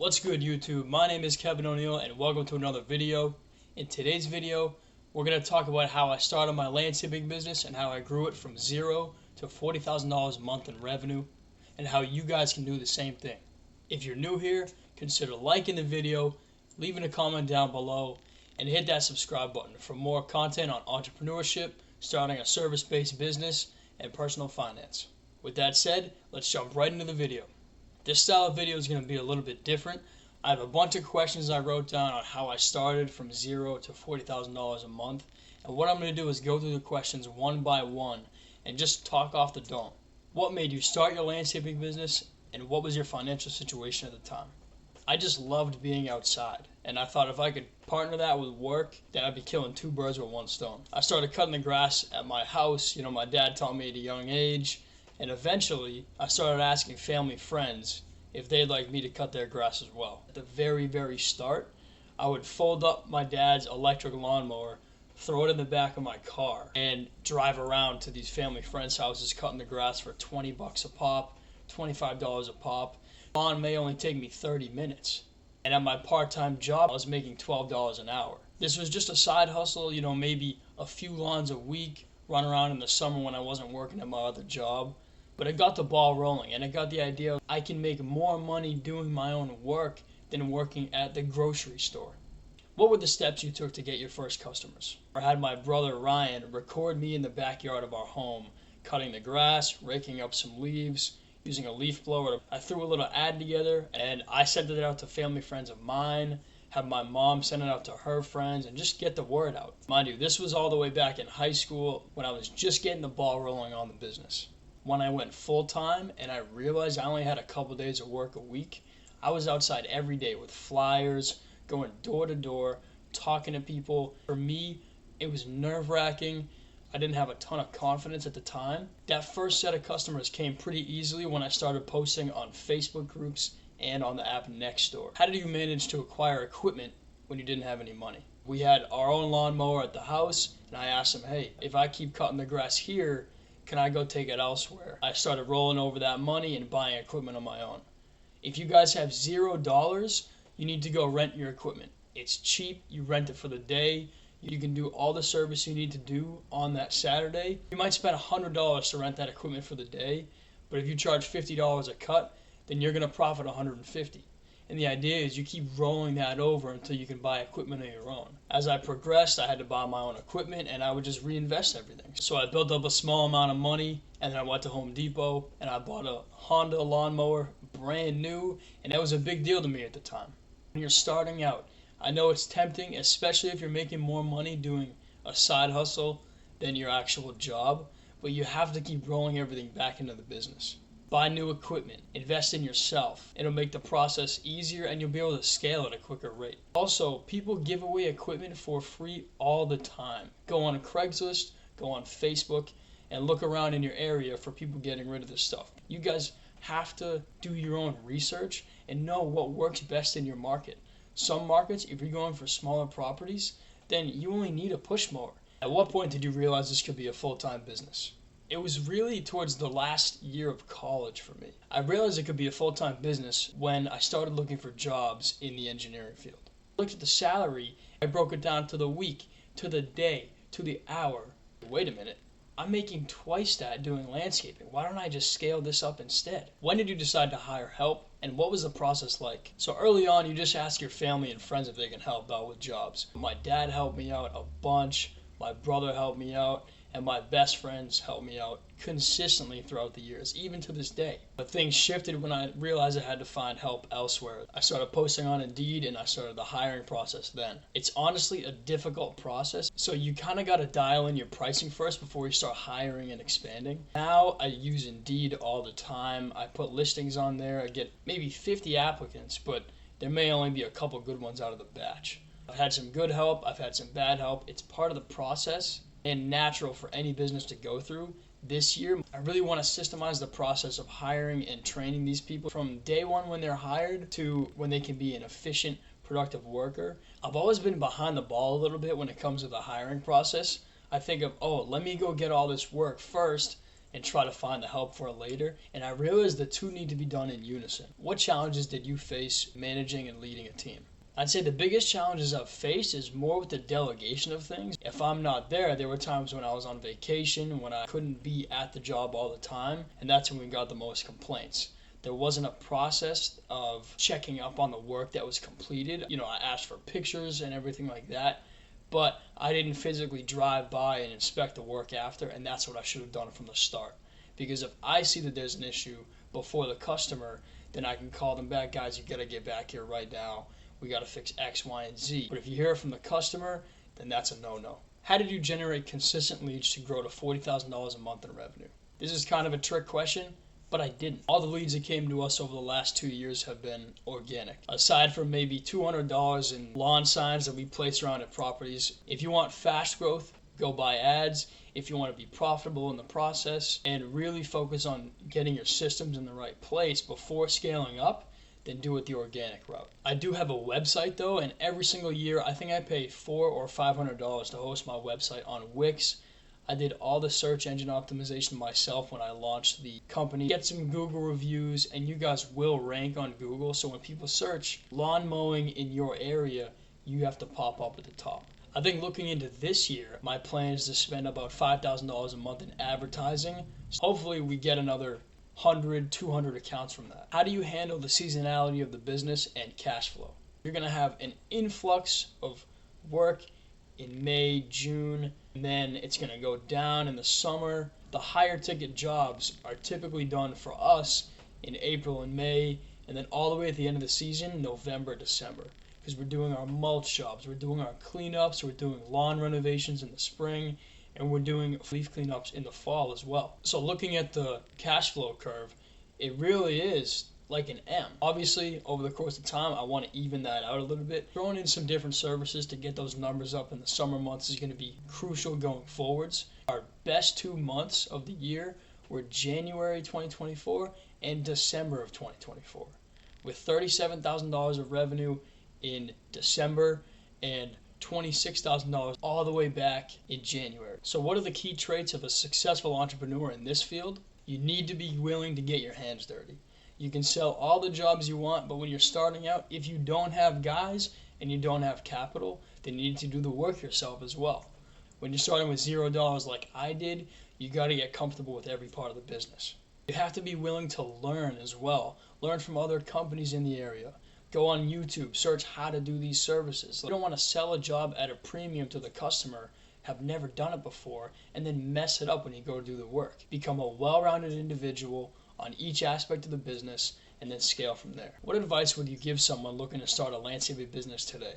What's good, YouTube? My name is Kevin O'Neill and welcome to another video. In today's video, we're going to talk about how I started my landscaping business and how I grew it from $0 to $40,000 a month in revenue, and how you guys can do the same thing. If you're new here, consider liking the video, leaving a comment down below, and hit that subscribe button for more content on entrepreneurship, starting a service-based business, and personal finance. With that said, let's jump right into the video. This style of video is going to be a little bit different. I have a bunch of questions I wrote down on how I started from $0 to $40,000 a month. And what I'm going to do is go through the questions one by one and just talk off the dome. What made you start your landscaping business, and what was your financial situation at the time? I just loved being outside, and I thought if I could partner that with work, then I'd be killing two birds with one stone. I started cutting the grass at my house. My dad taught me at a young age. And eventually, I started asking family friends if they'd like me to cut their grass as well. At the very, very start, I would fold up my dad's electric lawnmower, throw it in the back of my car, and drive around to these family friends' houses cutting the grass for $20 a pop, $25 a pop. Lawn may only take me 30 minutes. And at my part-time job, I was making $12 an hour. This was just a side hustle, maybe a few lawns a week, run around in the summer when I wasn't working at my other job. But it got the ball rolling, and it got the idea I can make more money doing my own work than working at the grocery store. What were the steps you took to get your first customers? I had my brother Ryan record me in the backyard of our home, cutting the grass, raking up some leaves, using a leaf blower. I threw a little ad together, and I sent it out to family friends of mine, had my mom send it out to her friends, and just get the word out. Mind you, this was all the way back in high school when I was just getting the ball rolling on the business. When I went full-time and I realized I only had a couple days of work a week, I was outside every day with flyers, going door to door, talking to people. For me, it was nerve-wracking. I didn't have a ton of confidence at the time. That first set of customers came pretty easily when I started posting on Facebook groups and on the app Nextdoor. How did you manage to acquire equipment when you didn't have any money? We had our own lawnmower at the house, and I asked him, hey, if I keep cutting the grass here, can I go take it elsewhere? I started rolling over that money and buying equipment on my own. If you guys have $0, you need to go rent your equipment. It's cheap. You rent it for the day. You can do all the service you need to do on that Saturday. You might spend $100 to rent that equipment for the day, but if you charge $50 a cut, then you're going to profit $150. And the idea is you keep rolling that over until you can buy equipment of your own. As I progressed, I had to buy my own equipment, and I would just reinvest everything. So I built up a small amount of money, and then I went to Home Depot, and I bought a Honda lawnmower, brand new, and that was a big deal to me at the time. When you're starting out, I know it's tempting, especially if you're making more money doing a side hustle than your actual job, but you have to keep rolling everything back into the business. Buy new equipment, invest in yourself. It'll make the process easier and you'll be able to scale at a quicker rate. Also, people give away equipment for free all the time. Go on Craigslist, go on Facebook, and look around in your area for people getting rid of this stuff. You guys have to do your own research and know what works best in your market. Some markets, if you're going for smaller properties, then you only need a push mower. At what point did you realize this could be a full-time business? It was really towards the last year of college for me. I realized it could be a full-time business when I started looking for jobs in the engineering field. I looked at the salary, I broke it down to the week, to the day, to the hour. Wait a minute, I'm making twice that doing landscaping. Why don't I just scale this up instead? When did you decide to hire help, and what was the process like? So early on, you just ask your family and friends if they can help out with jobs. My dad helped me out a bunch, my brother helped me out, and my best friends helped me out consistently throughout the years, even to this day. But things shifted when I realized I had to find help elsewhere. I started posting on Indeed, and I started the hiring process then. It's honestly a difficult process, so you kind of got to dial in your pricing first before you start hiring and expanding. Now I use Indeed all the time. I put listings on there. I get maybe 50 applicants, but there may only be a couple good ones out of the batch. I've had some good help. I've had some bad help. It's part of the process and natural for any business to go through. This year, I really want to systemize the process of hiring and training these people from day one when they're hired to when they can be an efficient, productive worker. I've always been behind the ball a little bit when it comes to the hiring process. I think of, let me go get all this work first, and try to find the help for it later. And I realized the two need to be done in unison. What challenges did you face managing and leading a team? I'd say the biggest challenges I've faced is more with the delegation of things. If I'm not there were times when I was on vacation, when I couldn't be at the job all the time, and that's when we got the most complaints. There wasn't a process of checking up on the work that was completed. I asked for pictures and everything like that, but I didn't physically drive by and inspect the work after, and that's what I should have done from the start. Because if I see that there's an issue before the customer, then I can call them back, guys, you gotta get back here right now. We got to fix X, Y, and Z. But if you hear it from the customer, then that's a no-no. How did you generate consistent leads to grow to $40,000 a month in revenue? This is kind of a trick question, but I didn't. All the leads that came to us over the last 2 years have been organic. Aside from maybe $200 in lawn signs that we place around at properties, if you want fast growth, go buy ads. If you want to be profitable in the process and really focus on getting your systems in the right place before scaling up, then do it the organic route. I do have a website though, and every single year I think I pay $400 or $500 to host my website on Wix. I did all the search engine optimization myself when I launched the company. Get some Google reviews, and you guys will rank on Google. So when people search lawn mowing in your area, you have to pop up at the top. I think looking into this year, my plan is to spend about $5,000 a month in advertising. Hopefully we get another 100, 200 accounts from that. How do you handle the seasonality of the business and cash flow? You're going to have an influx of work in May, June, and then it's going to go down in the summer. The higher ticket jobs are typically done for us in April and May, and then all the way at the end of the season, November, December. Because we're doing our mulch jobs, we're doing our cleanups, we're doing lawn renovations in the spring, and we're doing leaf cleanups in the fall as well. So looking at the cash flow curve, it really is like an M. Obviously, over the course of time, I want to even that out a little bit. Throwing in some different services to get those numbers up in the summer months is going to be crucial going forwards. Our best 2 months of the year were January 2024 and December of 2024, with $37,000 of revenue in December and $26,000 all the way back in January. So what are the key traits of a successful entrepreneur in this field? You need to be willing to get your hands dirty. You can sell all the jobs you want, but when you're starting out, if you don't have guys and you don't have capital, then you need to do the work yourself as well. When you're starting with $0 like I did, you got to get comfortable with every part of the business. You have to be willing to learn as well. Learn from other companies in the area. Go on YouTube, search how to do these services. You don't want to sell a job at a premium to the customer, have never done it before, and then mess it up when you go to do the work. Become a well-rounded individual on each aspect of the business, and then scale from there. What advice would you give someone looking to start a landscaping business today?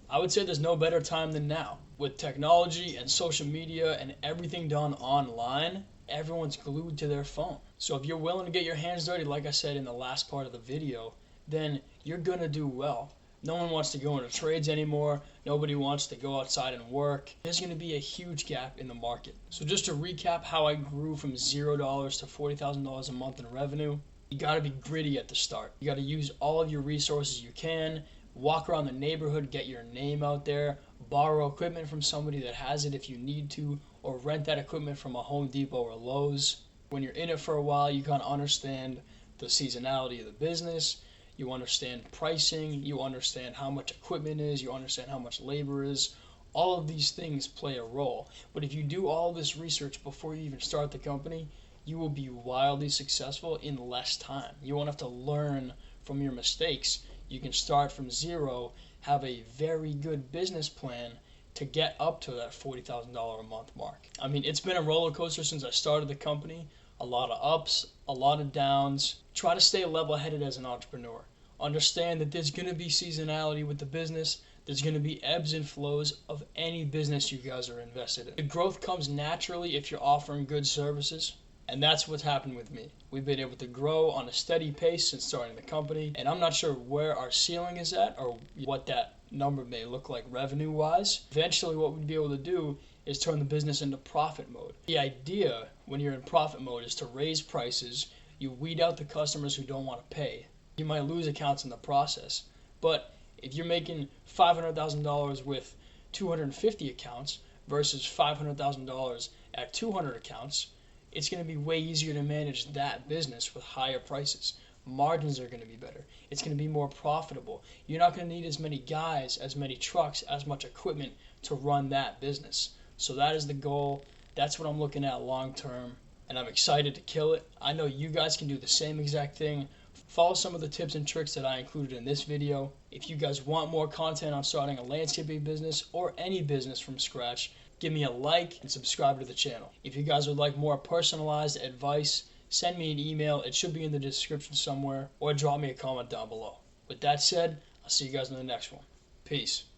I would say there's no better time than now. With technology and social media and everything done online, everyone's glued to their phone. So if you're willing to get your hands dirty, like I said in the last part of the video, then you're going to do well. No one wants to go into trades anymore. Nobody wants to go outside and work. There's going to be a huge gap in the market. So just to recap how I grew from $0 to $40,000 a month in revenue, you got to be gritty at the start. You got to use all of your resources you can. Walk around the neighborhood, get your name out there, borrow equipment from somebody that has it if you need to, or rent that equipment from a Home Depot or Lowe's. When you're in it for a while, you kind of understand the seasonality of the business. You understand pricing, you understand how much equipment is, you understand how much labor is. All of these things play a role. But if you do all this research before you even start the company, you will be wildly successful in less time. You won't have to learn from your mistakes. You can start from zero, have a very good business plan to get up to that $40,000 a month mark. I mean, it's been a roller coaster since I started the company. A lot of ups, a lot of downs. Try to stay level-headed as an entrepreneur. Understand that there's going to be seasonality with the business. There's going to be ebbs and flows of any business you guys are invested in. The growth comes naturally if you're offering good services, and that's what's happened with me. We've been able to grow on a steady pace since starting the company, and I'm not sure where our ceiling is at or what that number may look like revenue-wise. Eventually, what we'd be able to do is turn the business into profit mode. The idea when you're in profit mode is to raise prices. You weed out the customers who don't want to pay. You might lose accounts in the process, but if you're making $500,000 with 250 accounts versus $500,000 at 200 accounts, it's going to be way easier to manage that business with higher prices. Margins are going to be better. It's going to be more profitable. You're not going to need as many guys, as many trucks, as much equipment to run that business. So that is the goal. That's what I'm looking at long term, and I'm excited to kill it. I know you guys can do the same exact thing. Follow some of the tips and tricks that I included in this video. If you guys want more content on starting a landscaping business or any business from scratch, give me a like and subscribe to the channel. If you guys would like more personalized advice, send me an email. It should be in the description somewhere, or drop me a comment down below. With that said, I'll see you guys in the next one. Peace.